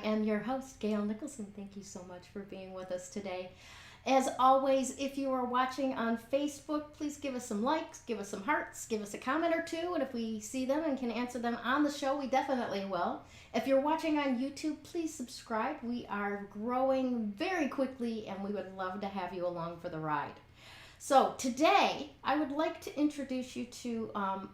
am your host, Gayle Nicholson. Thank you so much for being with us today. As always, if you are watching on Facebook, please give us some likes, give us some hearts, give us a comment or two, and if we see them and can answer them on the show, we definitely will. If you're watching on YouTube, please subscribe. We are growing very quickly, and we would love to have you along for the ride. So, today, I would like to introduce you to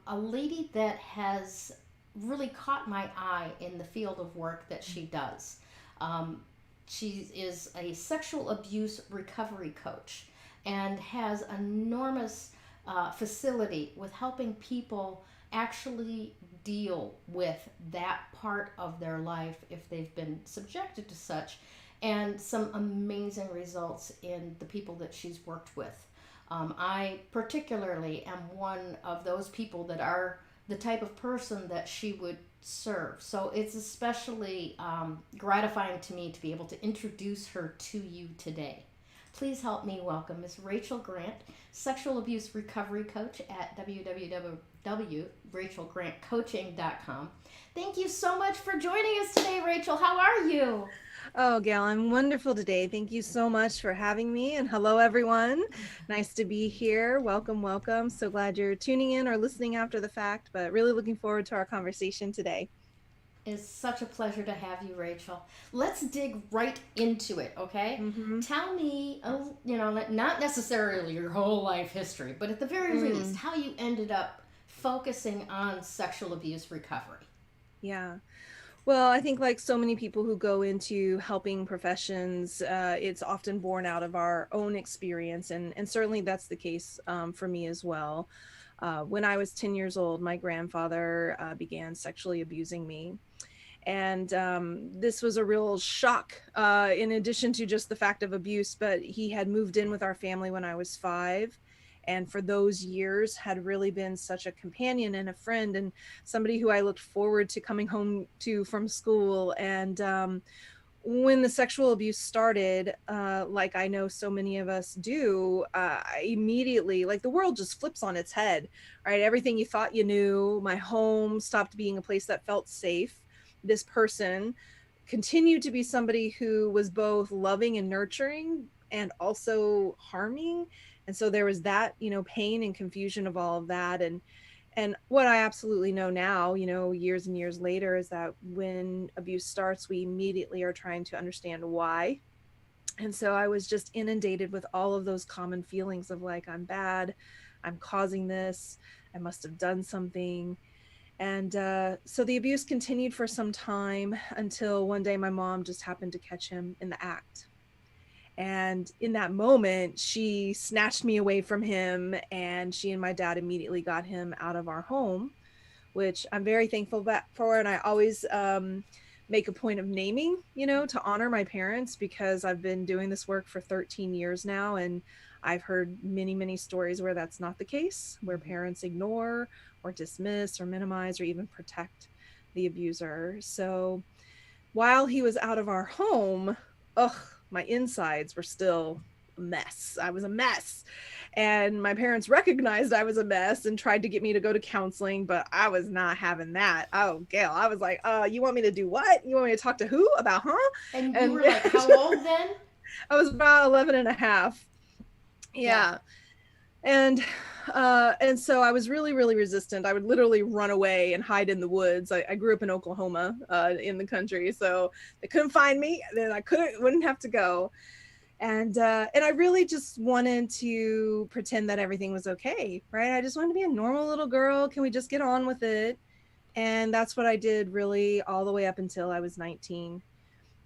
a lady that has really caught my eye in the field of work that she does. Um, she is a sexual abuse recovery coach and has enormous facility with helping people actually deal with that part of their life if they've been subjected to such, and some amazing results in the people that she's worked with. I particularly am one of those people that are the type of person that she would serve. So it's especially gratifying to me to be able to introduce her to you today. Please help me welcome Miss Rachel Grant, sexual abuse recovery coach at www.rachelgrantcoaching.com. Thank you so much for joining us today, Rachel. How are you? Oh, Gail, I'm wonderful today. Thank you so much for having me. And hello, everyone. Nice to be here. Welcome, welcome. So glad you're tuning in or listening after the fact, but really looking forward to our conversation today. It's such a pleasure to have you, Rachel. Let's dig right into it, okay? Mm-hmm. Tell me, not necessarily your whole life history, but at the very least, Mm, how you ended up focusing on sexual abuse recovery. yeah. Well, I think like so many people who go into helping professions, it's often born out of our own experience. And certainly that's the case for me as well. When I was 10 years old, my grandfather began sexually abusing me. And this was a real shock, in addition to just the fact of abuse. But he had moved in with our family when I was 5, and for those years had really been such a companion and a friend, and somebody who I looked forward to coming home to from school. And when the sexual abuse started, like I know so many of us do, I immediately, like, the world just flips on its head, right? Everything you thought you knew, my home stopped being a place that felt safe. This person continued to be somebody who was both loving and nurturing and also harming. And so there was that, pain and confusion of all of that. And what I absolutely know now, years and years later, is that when abuse starts, we immediately are trying to understand why. And so I was just inundated with all of those common feelings of like, I'm bad, I'm causing this, I must have done something. And so the abuse continued for some time until one day my mom just happened to catch him in the act. And in that moment, she snatched me away from him, and she and my dad immediately got him out of our home, which I'm very thankful for. And I always make a point of naming, to honor my parents, because I've been doing this work for 13 years now. And I've heard many, many stories where that's not the case, where parents ignore or dismiss or minimize or even protect the abuser. So while he was out of our home, ugh, my insides were still a mess. I was a mess. And my parents recognized I was a mess and tried to get me to go to counseling, but I was not having that. Oh, Gail, I was like, you want me to do what? You want me to talk to who about, huh? And you And were like, how old then? I was about 11 and a half. Yeah. Yeah. And so I was really, really resistant. I would literally run away and hide in the woods. I grew up in Oklahoma, in the country, so they couldn't find me. Then I wouldn't have to go. And I really just wanted to pretend that everything was okay, right? I just wanted to be a normal little girl. Can we just get on with it? And that's what I did, really, all the way up until I was 19.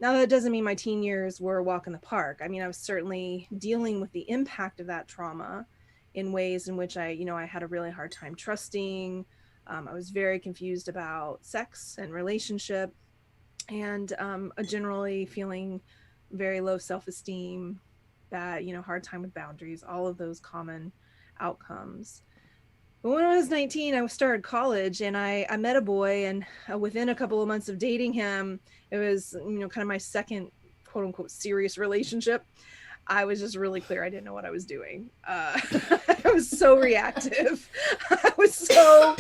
Now, that doesn't mean my teen years were a walk in the park. I mean, I was certainly dealing with the impact of that trauma in ways in which I had a really hard time trusting. I was very confused about sex and relationship, and generally feeling very low self-esteem, bad, hard time with boundaries, all of those common outcomes. But when I was 19, I started college, and I met a boy, and within a couple of months of dating him, it was, kind of my second quote unquote serious relationship. I was just really clear I didn't know what I was doing. I was so reactive. I was so,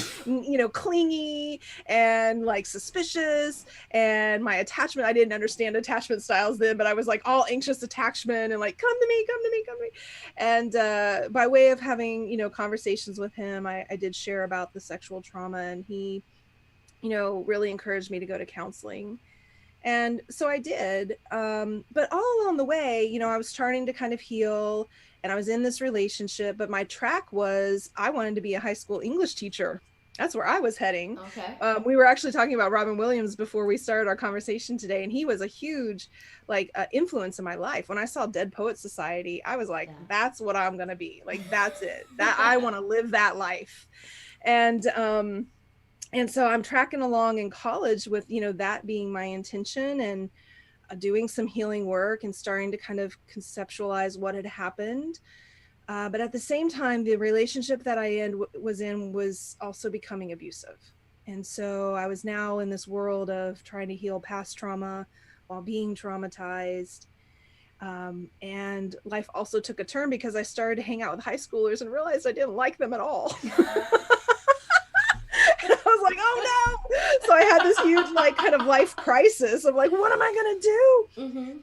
clingy and like suspicious. And my attachment, I didn't understand attachment styles then, but I was like all anxious attachment and like, come to me, come to me, come to me. And by way of having, conversations with him, I did share about the sexual trauma, and he, really encouraged me to go to counseling. And so I did. But all along the way, I was starting to kind of heal, and I was in this relationship, but my track was I wanted to be a high school English teacher. That's where I was heading. Okay. We were actually talking about Robin Williams before we started our conversation today, and he was a huge influence in my life. When I saw Dead Poet Society, I was like, Yeah. that's what I'm going to be. Like, that's it. That I want to live that life. And so I'm tracking along in college with, that being my intention, and doing some healing work and starting to kind of conceptualize what had happened. But at the same time, the relationship that was in was also becoming abusive. And so I was now in this world of trying to heal past trauma while being traumatized. And life also took a turn because I started to hang out with high schoolers and realized I didn't like them at all. I was like, oh no. So I had this huge kind of life crisis of like, what am I gonna do?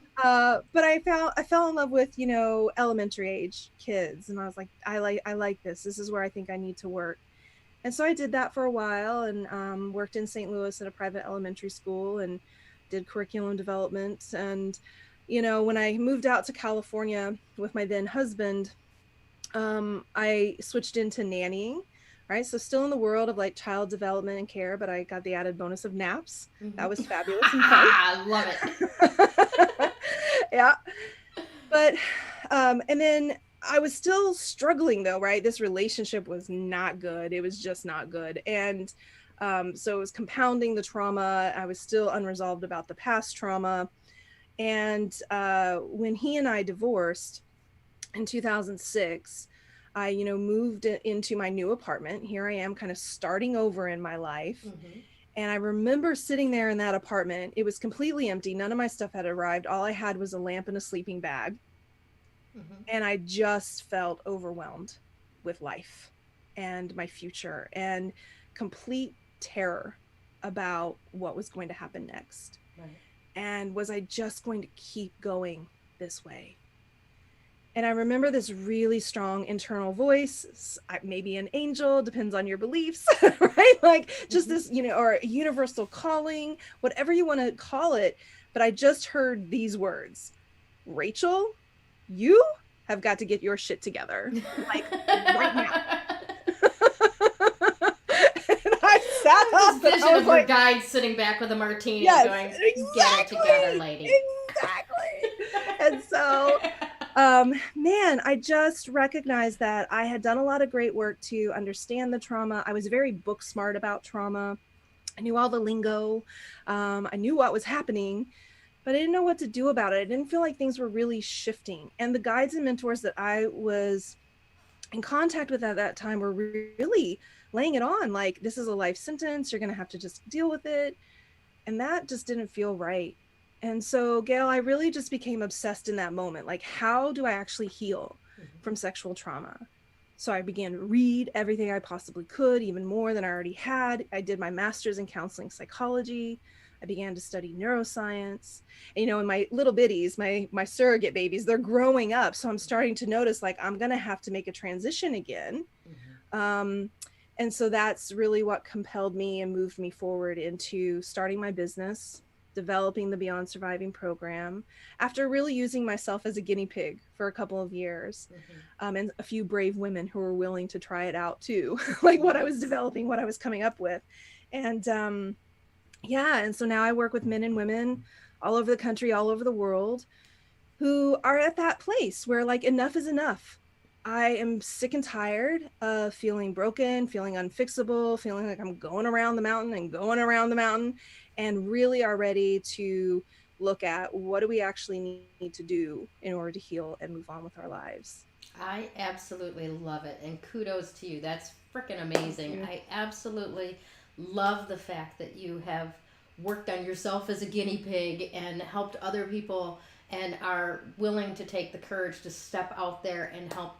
But I fell in love with, elementary age kids, and I was like, I like this is where I think I need to work. And so I did that for a while, and worked in St. Louis at a private elementary school and did curriculum development. And when I moved out to California with my then husband, I switched into nannying. Right. So still in the world of like child development and care, but I got the added bonus of naps. That was fabulous and fun. I love it. Yeah. But, and then I was still struggling though, right? This relationship was not good. It was just not good. And, so it was compounding the trauma. I was still unresolved about the past trauma. And, when he and I divorced in 2006, I, moved into my new apartment. Here I am kind of starting over in my life. And I remember sitting there in that apartment. It was completely empty. None of my stuff had arrived. All I had was a lamp and a sleeping bag. And I just felt overwhelmed with life and my future and complete terror about what was going to happen next. Right. And was I just going to keep going this way? And I remember this really strong internal voice, maybe an angel, depends on your beliefs, right? Like just this, or a universal calling, whatever you want to call it. But I just heard these words: Rachel, you have got to get your shit together, like right now. And I sat up this and vision I was of your like, guide sitting back with a martini, yes, going, exactly, "Get it together, lady." Exactly. And so, man, I just recognized that I had done a lot of great work to understand the trauma. I was very book smart about trauma. I knew all the lingo. I knew what was happening, but I didn't know what to do about it. I didn't feel like things were really shifting. And the guides and mentors that I was in contact with at that time were really laying it on like, this is a life sentence. You're going to have to just deal with it. And that just didn't feel right. And so, Gayle, I really just became obsessed in that moment. Like, how do I actually heal from sexual trauma? So I began to read everything I possibly could, even more than I already had. I did my master's in counseling psychology. I began to study neuroscience. And, and my little bitties, my surrogate babies, they're growing up. So I'm starting to notice like I'm going to have to make a transition again. And so that's really what compelled me and moved me forward into starting my business, developing the Beyond Surviving program, after really using myself as a guinea pig for a couple of years, and a few brave women who were willing to try it out too, like what I was developing, what I was coming up with. And and so now I work with men and women all over the country, all over the world, who are at that place where like enough is enough. I am sick and tired of feeling broken, feeling unfixable, feeling like I'm going around the mountain and going around the mountain, and really are ready to look at what do we actually need to do in order to heal and move on with our lives. I absolutely love it, and kudos to you. That's freaking amazing. I absolutely love the fact that you have worked on yourself as a guinea pig and helped other people and are willing to take the courage to step out there and help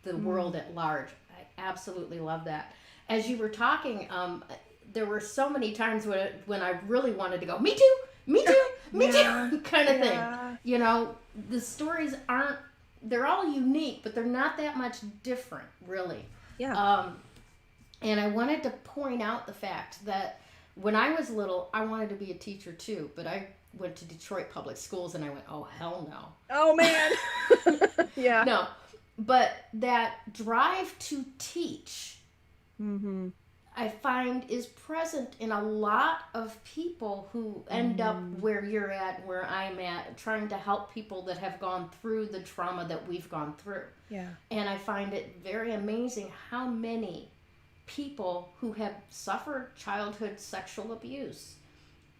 the Mm. world at large. I absolutely love that. As you were talking, there were so many times when I really wanted to go, me too, me too, me Yeah. too, kind of thing. Yeah. You know, the stories aren't, they're all unique, but they're not that much different, really. Yeah. Um, and I wanted to point out the fact that when I was little, I wanted to be a teacher too, but I went to Detroit public schools and I went, oh, hell Oh no. man. Yeah. No. But that drive to teach, Mm-hmm. I find, is present in a lot of people who end up Mm. where you're at, where I'm at, trying to help people that have gone through the trauma that we've gone through. Yeah. And I find it very amazing how many people who have suffered childhood sexual abuse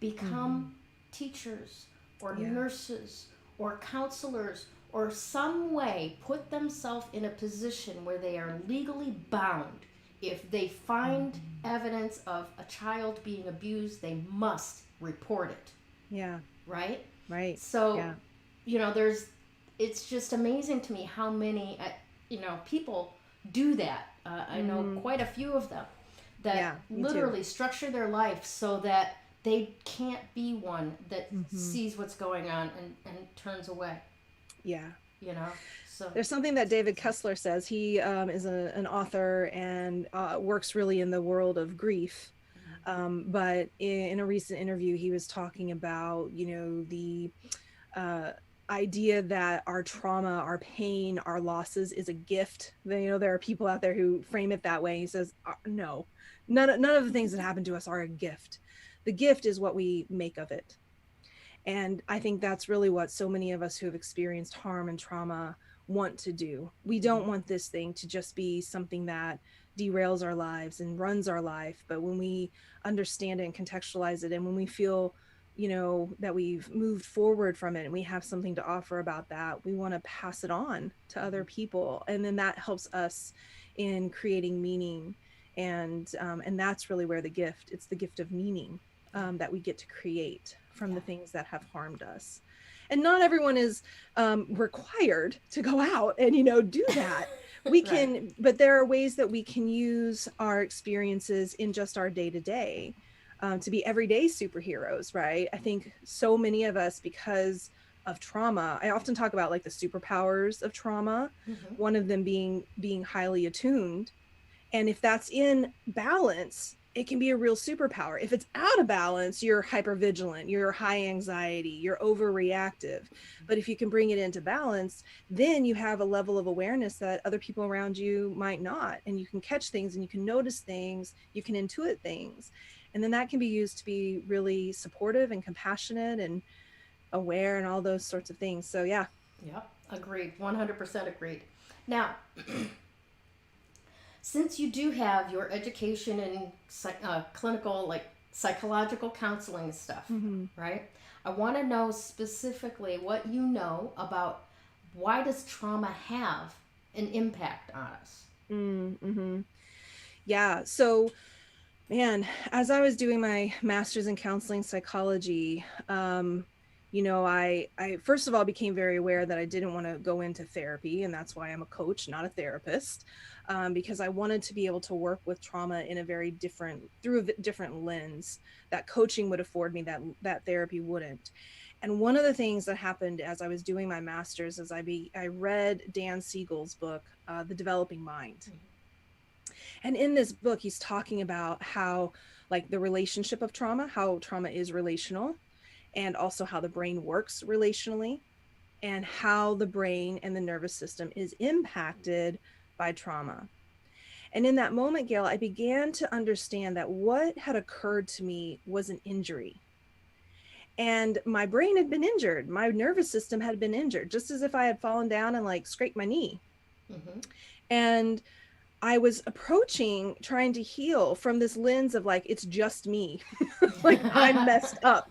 Mm-hmm. become teachers or Yeah. nurses or counselors or some way put themselves in a position where they are legally bound. If they find Mm-hmm. evidence of a child being abused, they must report it, Yeah. right? Right. So, Yeah. there's, it's just amazing to me how many, people do that. I know Mm-hmm. quite a few of them Yeah. that Me too. literally structure their life so that they can't be one that Mm-hmm. sees what's going on and turns away, Yeah. you know? So, There's something that David Kessler says. He is an author and works really in the world of grief. But in a recent interview, he was talking about, the uh, idea that our trauma, our pain, our losses is a gift. There are people out there who frame it that way. He says, no, none of the things that happen to us are a gift. The gift is what we make of it. And I think that's really what so many of us who have experienced harm and trauma want to do. We don't want this thing to just be something that derails our lives and runs our life. But when we understand it and contextualize it, and when we feel, that we've moved forward from it and we have something to offer about that, we want to pass it on to other people. And then that helps us in creating meaning. And that's really where it's the gift of meaning that we get to create from yeah, the things that have harmed us. And not everyone is required to go out and do that. We right. can, but there are ways that we can use our experiences in just our day to day to be everyday superheroes, right? I think so many of us, because of trauma, I often talk about like the superpowers of trauma, Mm-hmm. one of them being highly attuned. And if that's in balance, it can be a real superpower. If it's out of balance, you're hypervigilant, you're high anxiety, you're overreactive. But if you can bring it into balance, then you have a level of awareness that other people around you might not. And you can catch things and you can notice things, you can intuit things. And then that can be used to be really supportive and compassionate and aware and all those sorts of things. So, yeah. Yep, agreed. 100% agreed. Now, since you do have your education in clinical, like psychological counseling stuff, Mm-hmm. right? I want to know specifically what you know about why does trauma have an impact on us? Mm-hmm. Yeah. So, man, as I was doing my master's in counseling psychology, I first of all became very aware that I didn't want to go into therapy, and that's why I'm a coach, not a therapist, because I wanted to be able to work with trauma in a very through a different lens that coaching would afford me that therapy wouldn't. And one of the things that happened as I was doing my master's is I read Dan Siegel's book, The Developing Mind. And in this book, he's talking about how, like, the relationship of trauma, how trauma is relational, and also how the brain works relationally, and how the brain and the nervous system is impacted by trauma. And in that moment, Gail, I began to understand that what had occurred to me was an injury. And my brain had been injured. My nervous system had been injured, just as if I had fallen down and like scraped my knee. Mm-hmm. And I was approaching trying to heal from this lens of like, it's just me. Like I'm messed up.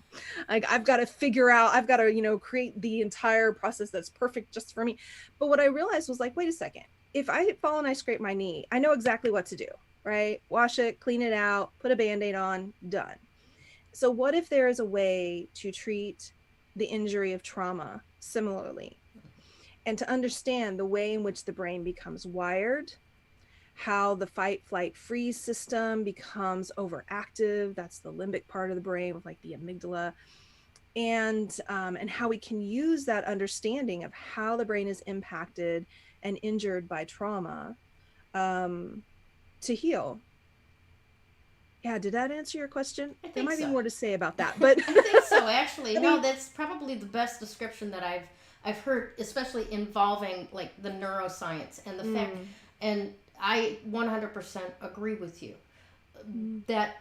Like I've got to figure out, I've got to, create the entire process that's perfect just for me. But what I realized was like, wait a second. If I fall and I scrape my knee, I know exactly what to do, right? Wash it, clean it out, put a Band-Aid on, done. So what if there is a way to treat the injury of trauma similarly, and to understand the way in which the brain becomes wired, how the fight, flight, freeze system becomes overactive. That's the limbic part of the brain with like the amygdala, and how we can use that understanding of how the brain is impacted and injured by trauma um, to heal. Yeah, did that answer your question? I There think might be so. more to say about that, but I think so, actually. I No, mean, that's probably the best description that I've heard, especially involving like the neuroscience and the fact, mm, and I 100% agree with you mm, that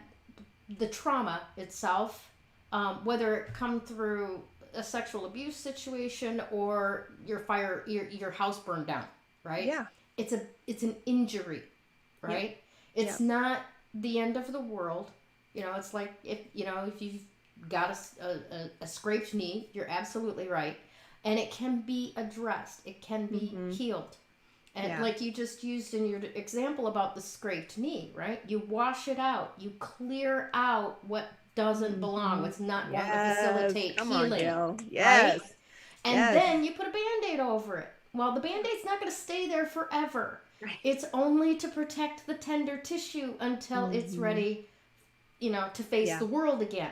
the trauma itself, whether it come through a sexual abuse situation or your house burned down, right? yeah, It's an injury, yeah, right? yeah, It's not the end of the world. It's like if you've got a scraped knee, you're absolutely right, and it can be addressed. It can be hmm, healed. And yeah, like you just used in your example about the scraped knee, right? You wash it out. You clear out what doesn't belong, hmm, what's not going to yes. facilitate Come on, healing, Gail. right? Yes, And yes, then you put a band-aid over it. Well, the band-aid's not going to stay there forever. right. It's only to protect the tender tissue until it's Hmm. ready, to face Yeah, the world again.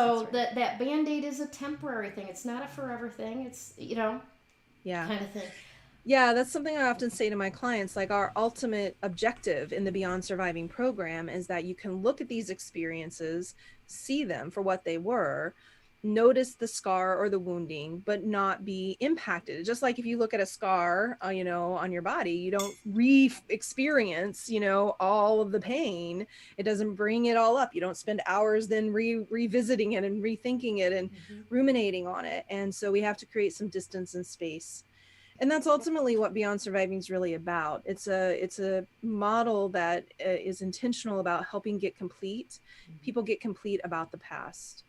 that's So right. that band-aid is a temporary thing. It's not a forever thing. It's, Yeah. kind of thing. Yeah, that's something I often say to my clients. Like, our ultimate objective in the Beyond Surviving program is that you can look at these experiences, see them for what they were, notice the scar or the wounding, but not be impacted. Just like if you look at a scar, on your body, you don't re-experience, all of the pain. It doesn't bring it all up. You don't spend hours then revisiting it and rethinking it and Mm-hmm. ruminating on it. And so we have to create some distance and space, and that's ultimately what Beyond Surviving is really about. It's a model that is intentional about helping get complete people get complete about the past.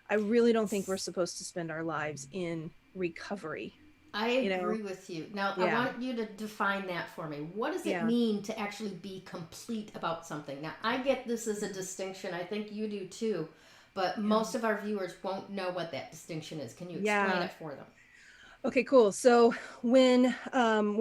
I really don't think we're supposed to spend our lives in recovery, I you know agree with you. Now, I yeah, want you to define that for me. What does it yeah, mean to actually be complete about something? Now, I get this as a distinction. I think you do too. But yeah, most of our viewers won't know what that distinction is. Can you explain yeah. it for them? Okay, cool. So when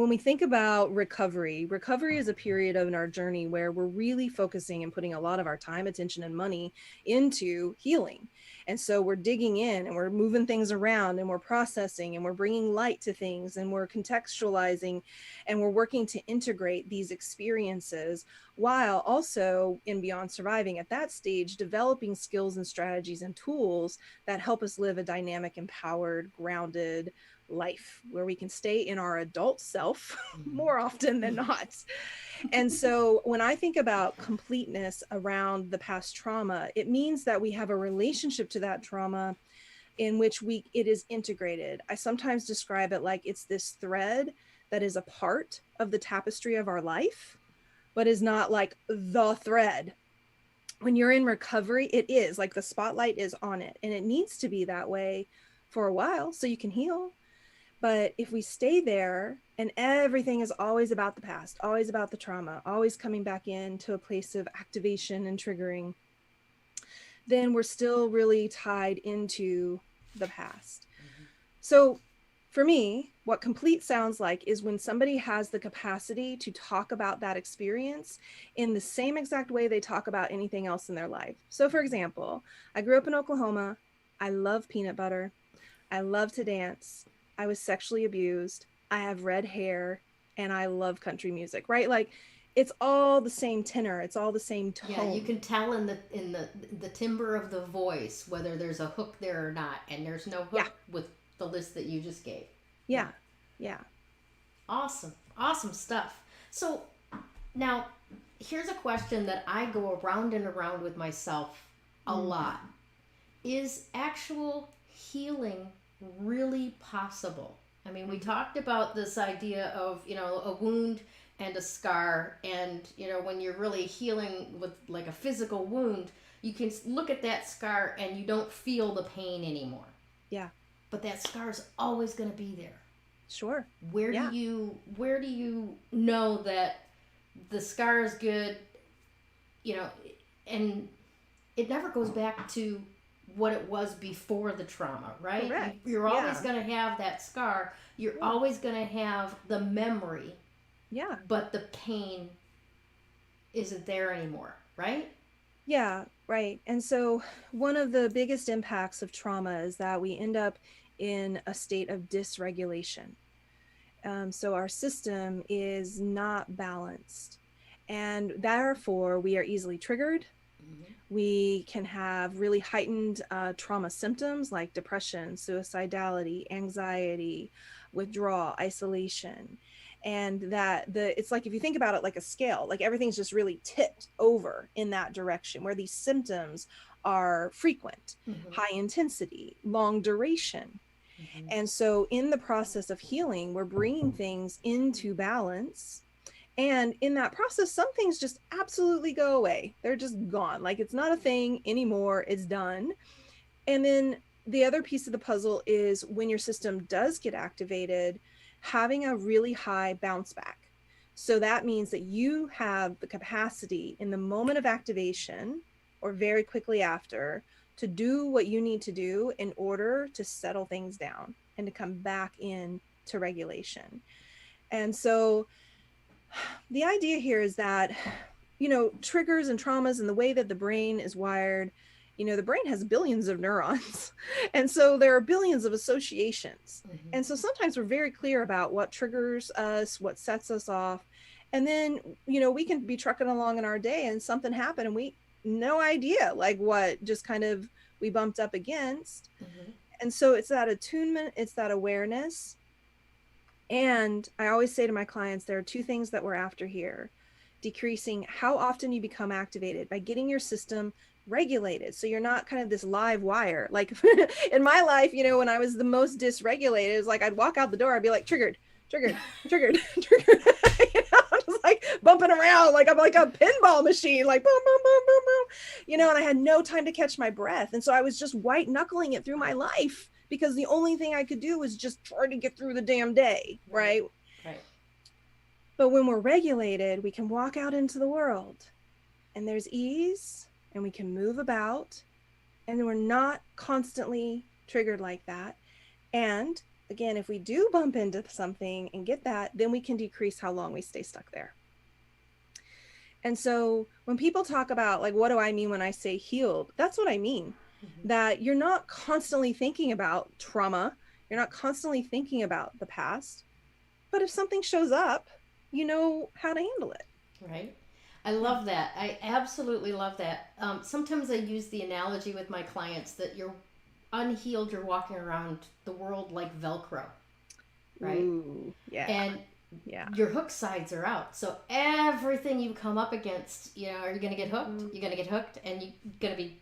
we think about recovery, recovery is a period of in our journey where we're really focusing and putting a lot of our time, attention, and money into healing. And so we're digging in and we're moving things around and we're processing and we're bringing light to things and we're contextualizing and we're working to integrate these experiences, while also in Beyond Surviving at that stage developing skills and strategies and tools that help us live a dynamic, empowered, grounded life where we can stay in our adult self more often than not. And so when I think about completeness around the past trauma, it means that we have a relationship to that trauma in which it is integrated. I sometimes describe it like it's this thread that is a part of the tapestry of our life, but is not like the thread. When you're in recovery, it is like the spotlight is on it, and it needs to be that way for a while so you can heal. But if we stay there and everything is always about the past, always about the trauma, always coming back into a place of activation and triggering, then we're still really tied into the past. So for me, what complete sounds like is when somebody has the capacity to talk about that experience in the same exact way they talk about anything else in their life. So for example, I grew up in Oklahoma. I love peanut butter. I love to dance. I was sexually abused. I have red hair and I love country music, right? Like, it's all the same tenor, it's all the same Yeah, you tone. can tell in the timbre of the voice whether there's a hook there or not, and there's no Yeah, hook with the list that you just gave. Yeah, yeah, yeah. awesome, awesome stuff. So now, here's a question that I go around and around with myself a lot. Mm-hmm. Is actual healing really possible? I mean, we talked about this idea of, a wound and a scar, and, when you're really healing with like a physical wound, you can look at that scar and you don't feel the pain anymore. Yeah, But that scar is always going to be there. sure. Where do Yeah. you know that the scar is good, you know, and it never goes back to what it was before the trauma, right? Correct. You're always Yeah. going to have that scar. You're Yeah. always going to have the memory, Yeah. but the pain isn't there anymore, right? Yeah, right. And so one of the biggest impacts of trauma is that we end up in a state of dysregulation. So our system is not balanced. And therefore, we are easily triggered. Mm-hmm. We can have really heightened trauma symptoms like depression, suicidality, anxiety, withdrawal, isolation. And that it's like, if you think about it like a scale, like everything's just really tipped over in that direction where these symptoms are frequent, Mm-hmm. high intensity, long duration. Mm-hmm. And so, in the process of healing, we're bringing things into balance. And in that process, some things just absolutely go away. They're just gone. Like it's not a thing anymore. It's done. And then the other piece of the puzzle is when your system does get activated, having a really high bounce back. So that means that you have the capacity in the moment of activation or very quickly after to do what you need to do in order to settle things down and to come back in to regulation. And so the idea here is that, triggers and traumas and the way that the brain is wired, the brain has billions of neurons. And so there are billions of associations. Mm-hmm. And so sometimes we're very clear about what triggers us, what sets us off. And then, we can be trucking along in our day and something happened and we no idea like what just kind of we bumped up against. Mm-hmm. And so it's that attunement, it's that awareness. And I always say to my clients, there are two things that we're after here: decreasing how often you become activated by getting your system regulated. So you're not kind of this live wire. Like in my life, when I was the most dysregulated, it was like I'd walk out the door, I'd be like, triggered, triggered, triggered, triggered. Just like bumping around like I'm like a pinball machine, like boom, boom, boom, boom, boom. And I had no time to catch my breath. And so I was just white knuckling it through my life because the only thing I could do was just try to get through the damn day, right? Right. But when we're regulated, we can walk out into the world and there's ease and we can move about and we're not constantly triggered like that. And again, if we do bump into something and get that, then we can decrease how long we stay stuck there. And so when people talk about like, what do I mean when I say healed? That's what I mean. Mm-hmm. That you're not constantly thinking about trauma. You're not constantly thinking about the past. But if something shows up, you know how to handle it. Right. I love that. I absolutely love that. Sometimes I use the analogy with my clients that you're unhealed, you're walking around the world like Velcro, right? Ooh, yeah. And your hook sides are out. So everything you come up against, are you going to get hooked? Mm-hmm. You're going to get hooked and you're going to be,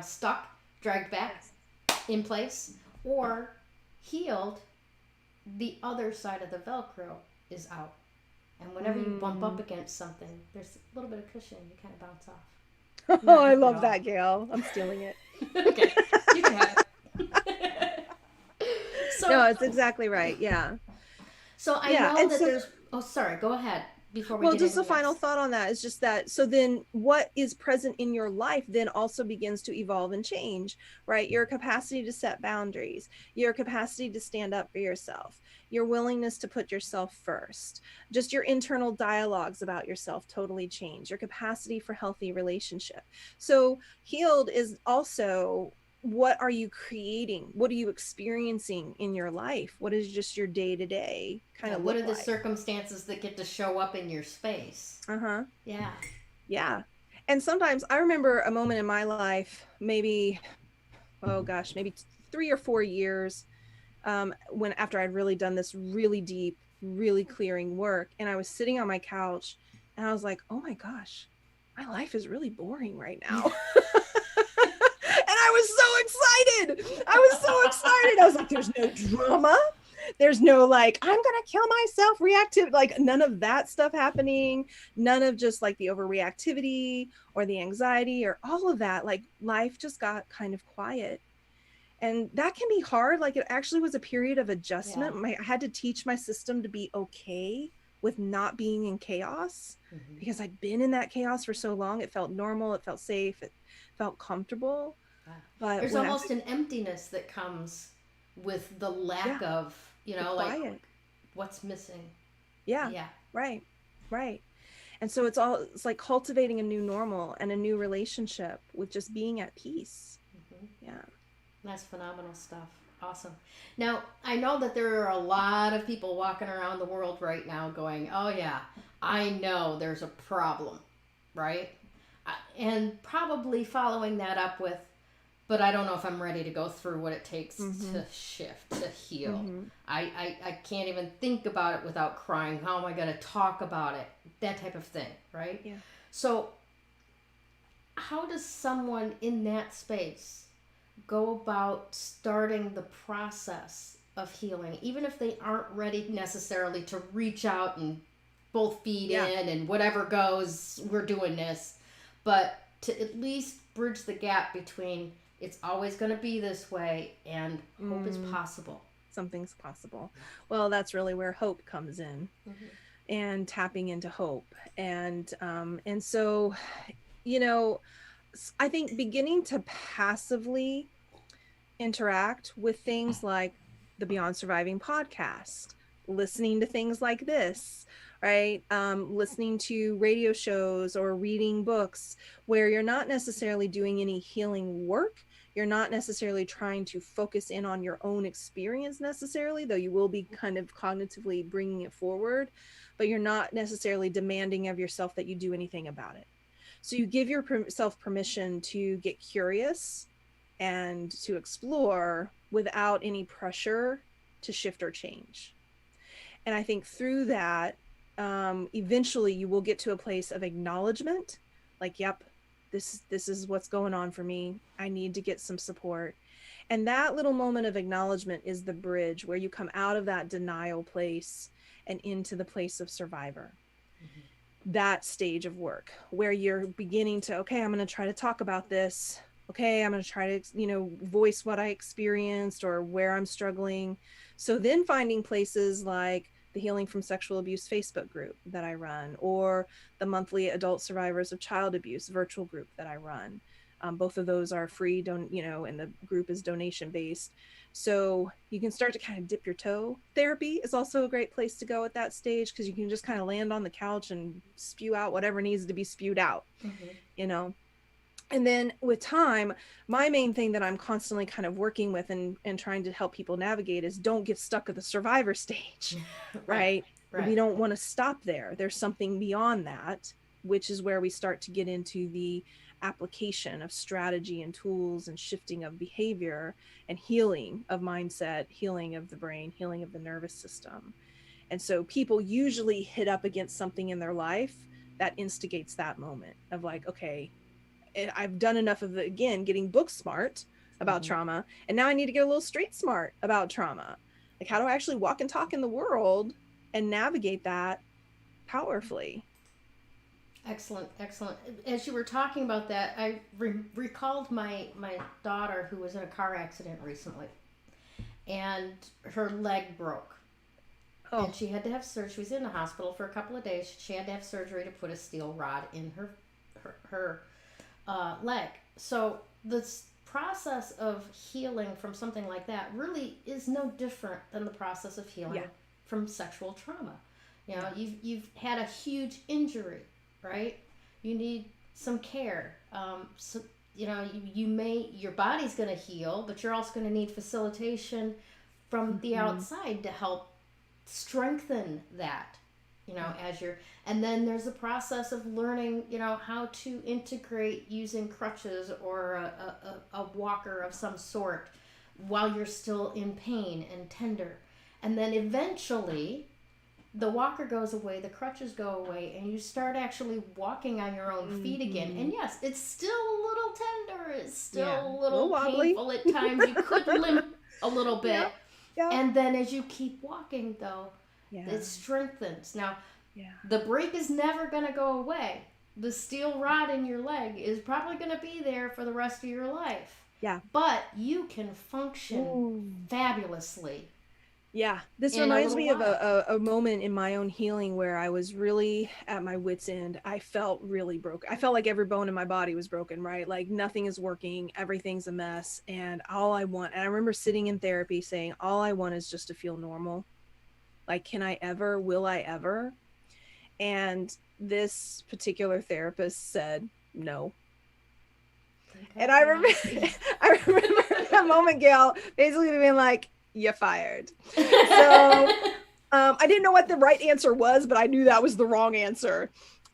stuck, dragged back in place. Or healed, the other side of the Velcro is out. And whenever you bump up against something, there's a little bit of cushion. You kind of bounce off. Oh, I love that, Gayle. I'm stealing it. Okay, you can have it. No, it's exactly right. Yeah. So I know that there's... Oh, sorry. Go ahead. Before we well, just a final thought on that is just that. So then what is present in your life then also begins to evolve and change, right? Your capacity to set boundaries, your capacity to stand up for yourself, your willingness to put yourself first, just your internal dialogues about yourself totally change, your capacity for healthy relationship. So healed is also, what are you creating? What are you experiencing in your life? What is just your day-to-day kind of what look are the like? circumstances that get to show up in your space? Yeah. Yeah. And sometimes I remember a moment in my life, maybe 3 or 4 years, when after I'd really done this really deep, really clearing work, and I was sitting on my couch and I was like, oh my gosh, my life is really boring right now. I was so excited. I was like, there's no drama. There's no like, I'm going to kill myself reactive, like none of that stuff happening. None of just like the overreactivity or the anxiety or all of that. Like life just got kind of quiet. And that can be hard. Like it actually was a period of adjustment. I had to teach my system to be okay with not being in chaos, because I'd been in that chaos for so long. It felt normal. It felt safe. It felt comfortable. Yeah. But There's when almost an emptiness that comes with the yeah, lack of, the like quiet. what's missing. Yeah, Yeah. right, right. And so it's like cultivating a new normal and a new relationship with just being at peace. Hmm. Yeah. That's phenomenal stuff. Awesome. Now, I know that there are a lot of people walking around the world right now going, oh, yeah, I know there's a problem, right? And probably following that up with, but I don't know if I'm ready to go through what it takes Mm-hmm. to shift, to heal. Mm-hmm. I can't even think about it without crying. How am I going to talk about it? That type of thing, right? Yeah. So, how does someone in that space go about starting the process of healing, even if they aren't ready necessarily to reach out and both feet Yeah. in and whatever goes, we're doing this, but to at least bridge the gap between it's always going to be this way and hope is Mm, possible. something's possible. Well, that's really where hope comes in, Mm-hmm. and tapping into hope. And so, you know, I think beginning to passively interact with things like the Beyond Surviving podcast, listening to things like this, right? Listening to radio shows or reading books where you're not necessarily doing any healing work. You're not necessarily trying to focus in on your own experience necessarily, though you will be kind of cognitively bringing it forward, but you're not necessarily demanding of yourself that you do anything about it. So you give yourself permission to get curious and to explore without any pressure to shift or change. And I think through that, eventually you will get to a place of acknowledgement, like, yep, this is what's going on for me. I need to get some support. And that little moment of acknowledgement is the bridge where you come out of that denial place and into the place of survivor. That stage of work where you're beginning to, okay, I'm going to try to talk about this. Okay, I'm going to try to, voice what I experienced or where I'm struggling. So then finding places like the Healing from Sexual Abuse Facebook group that I run, or the monthly Adult Survivors of Child Abuse virtual group that I run. Both of those are free, and the group is donation based. So you can start to kind of dip your toe. Therapy is also a great place to go at that stage because you can just kind of land on the couch and spew out whatever needs to be spewed out, Mm-hmm. you know. And then with time, my main thing that I'm constantly kind of working with and trying to help people navigate is don't get stuck at the survivor stage, Right, right? right. We don't want to stop there. There's something beyond that, which is where we start to get into the application of strategy and tools and shifting of behavior and healing of mindset, healing of the brain, healing of the nervous system. And so people usually hit up against something in their life that instigates that moment of like, okay, I've done enough of it, again, getting book smart about Mm-hmm. trauma. And now I need to get a little street smart about trauma. Like, how do I actually walk and talk in the world and navigate that powerfully? Excellent, excellent. As you were talking about that, I recalled my daughter who was in a car accident recently, and her leg broke, Oh, and she had to have surgery. She was in the hospital for a couple of days. She had to have surgery to put a steel rod in her leg. So this process of healing from something like that really is no different than the process of healing yeah. from sexual trauma. Yeah. You've had a huge injury, right? You need some care. So you may your body's going to heal, but you're also going to need facilitation from the Mm-hmm. outside to help strengthen that. Yeah. As you're, and then there's a process of learning, how to integrate using crutches or a walker of some sort while you're still in pain and tender. And then eventually the walker goes away, the crutches go away, and you start actually walking on your own feet again. Mm-hmm. And yes, it's still a little tender, it's Yeah. still a A little little wobbly. painful at times. You could limp a little Yeah. bit. Yeah. And then as you keep walking, though, Yeah. it strengthens. Now, Yeah. the break is never going to go away. The steel rod in your leg is probably going to be there for the rest of your life. Yeah. But you can function Ooh. fabulously Yeah, this in a reminds little me of while. a moment in my own healing where I was really at my wit's end. I felt really broken. I felt like every bone in my body was broken, right? Like nothing is working, everything's a mess. And and I remember sitting in therapy saying, all I want is just to feel normal. Like, can I ever, will I ever? And this particular therapist said, no. Thank God And I for remember, honesty. I remember that moment, Gail, basically being like, you're fired. So I didn't know what the right answer was, but I knew that was the wrong answer.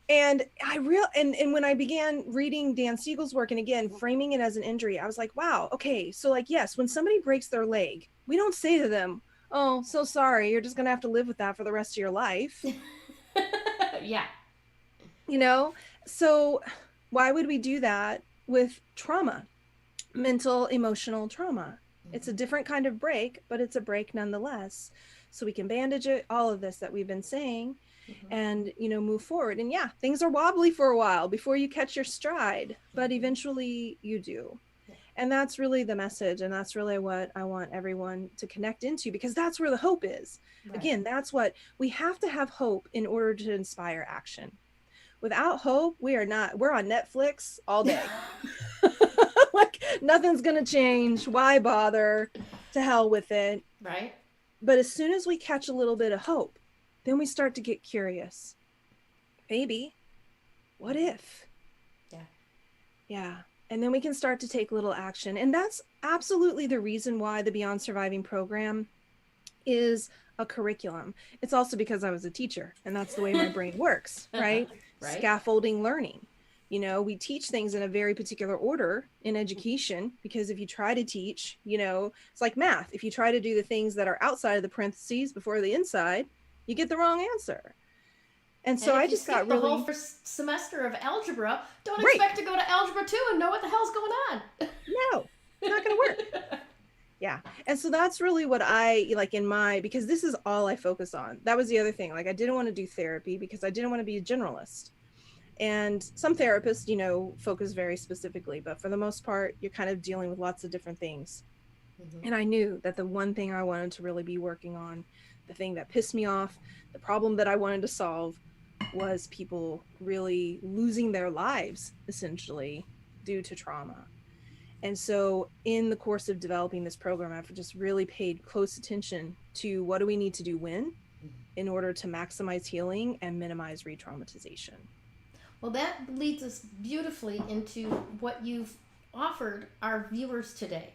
And and when I began reading Dan Siegel's work and again framing it as an injury, I was like, wow, okay, so like yes, when somebody breaks their leg, we don't say to them, "Oh, so sorry, you're just gonna have to live with that for the rest of your life." Yeah. You know? So why would we do that with trauma? Mental, emotional trauma. It's a Mm-hmm. different kind of break, but it's a break nonetheless. So we can bandage it, all of this that we've been saying, Mm-hmm. and move forward. And yeah, things are wobbly for a while before you catch your stride, but Mm-hmm. eventually you do. Yeah. And that's really the message, and that's really what I want everyone to connect into, because that's where the hope is. Right. Again, that's what we have to have, hope, in order to inspire action. Without hope, we're on Netflix all day. Like nothing's gonna change. Why bother? To hell with it. Right. But as soon as we catch a little bit of hope, then we start to get curious. Maybe, what Mm-hmm. if? Yeah. Yeah. And then we can start to take little action. And that's absolutely the reason why the Beyond Surviving program is a curriculum. It's also because I was a teacher and that's the way my brain works, right? Right. Scaffolding learning. We teach things in a very particular order in education, because if you try to teach, it's like math. If you try to do the things that are outside of the parentheses before the inside, you get the wrong answer. And And so I if you just got skip the whole really, first semester of algebra, don't right. expect to go to algebra 2 and know what the hell's going on. No, it's not going to work. Yeah. And so that's really what I like because this is all I focus on. That was the other thing. Like I didn't want to do therapy because I didn't want to be a generalist. And some therapists, focus very specifically, but for the most part, you're kind of dealing with lots of different things. Mm-hmm. And I knew that the one thing I wanted to really be working on, the thing that pissed me off, the problem that I wanted to solve, was people really losing their lives essentially due to trauma. And so in the course of developing this program, I've just really paid close attention to what do we need to do when, in order to maximize healing and minimize re-traumatization. Well, that leads us beautifully into what you've offered our viewers today.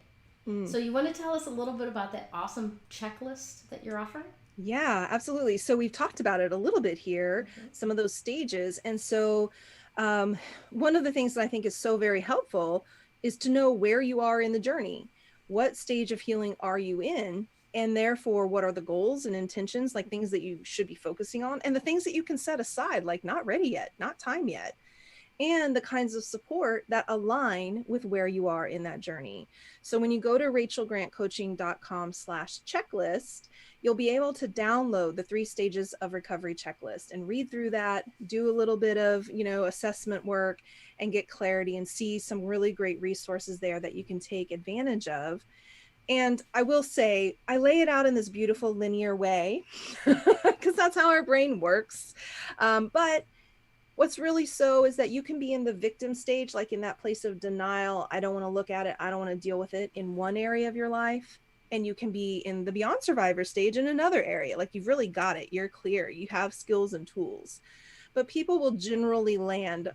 Mm. So, you want to tell us a little bit about that awesome checklist that you're offering? Yeah, absolutely. So we've talked about it a little bit here, Mm-hmm. some of those stages. And so um, one of the things that I think is so very helpful is to know where you are in the journey. What stage of healing are you in? And therefore, what are the goals and intentions, like things that you should be focusing on, and the things that you can set aside, like not ready yet, not time yet, and the kinds of support that align with where you are in that journey. So when you go to rachelgrantcoaching.com/checklist, you'll be able to download the 3 stages of recovery checklist and read through that, do a little bit of, assessment work, and get clarity and see some really great resources there that you can take advantage of. And I will say, I lay it out in this beautiful linear way because that's how our brain works. But what's really so is that you can be in the victim stage, like in that place of denial. I don't want to look at it. I don't want to deal with it in one area of your life. And you can be in the beyond survivor stage in another area. Like you've really got it. You're clear. You have skills and tools. But people will generally land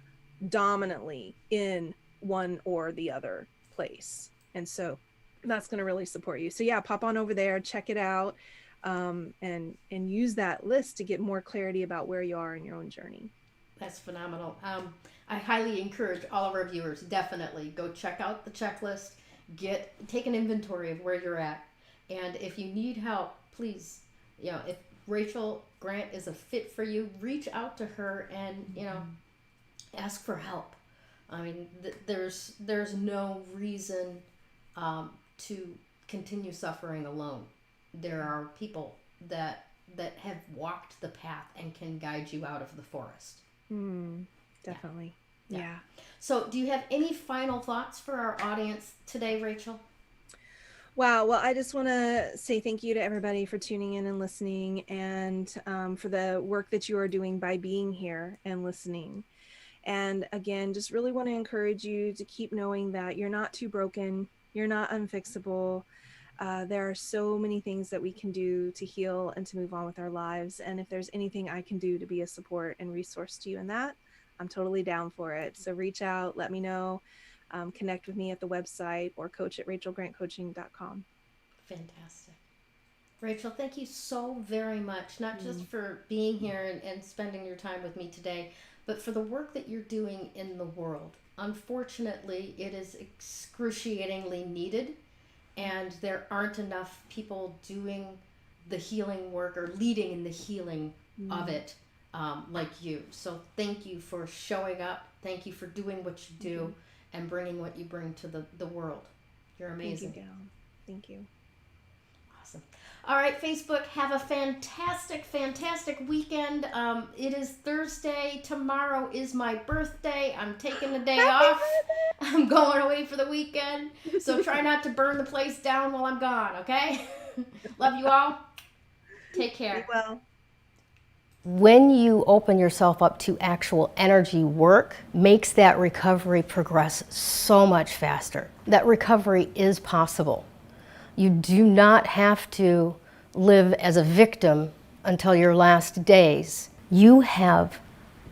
dominantly in one or the other place. And so that's going to really support you. So yeah, pop on over there, check it out, and use that list to get more clarity about where you are in your own journey. That's phenomenal. I highly encourage all of our viewers, definitely go check out the checklist, take an inventory of where you're at, and if you need help, please, if Rachel Grant is a fit for you, reach out to her and ask for help. I mean, there's no reason to continue suffering alone. There are people that have walked the path and can guide you out of the forest. Definitely. Yeah. Yeah. So, do you have any final thoughts for our audience today, Rachel? Wow. Well, I just want to say thank you to everybody for tuning in and listening, and for the work that you are doing by being here and listening. And again, just really want to encourage you to keep knowing that you're not too broken, you're not unfixable. There are so many things that we can do to heal and to move on with our lives. And if there's anything I can do to be a support and resource to you in that, I'm totally down for it. So reach out, let me know, connect with me at the website or coach@rachelgrantcoaching.com. Fantastic. Rachel, thank you so very much, not just Mm, for being here and spending your time with me today, but for the work that you're doing in the world. Unfortunately, it is excruciatingly needed, and there aren't enough people doing the healing work or leading in the healing of mm, it, like you. So thank you for showing up. Thank you for doing what you thank do you. and bringing what you bring to the world. You're Thank you, amazing. Gail. Thank you. Awesome. All right, Facebook, have a fantastic, fantastic weekend. It is Thursday. Tomorrow is my birthday. I'm taking the day Happy off. I'm going away for the weekend. So birthday. try not to burn the place down while I'm gone, okay? Love you all. Take Be care. well. When you open yourself up to actual energy work, makes that recovery progress so much faster. That recovery is possible. You do not have to live as a victim until your last days. You have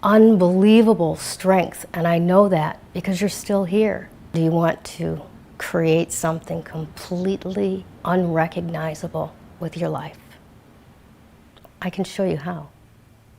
unbelievable strength, and I know that because you're still here. Do you want to create something completely unrecognizable with your life? I can show you how.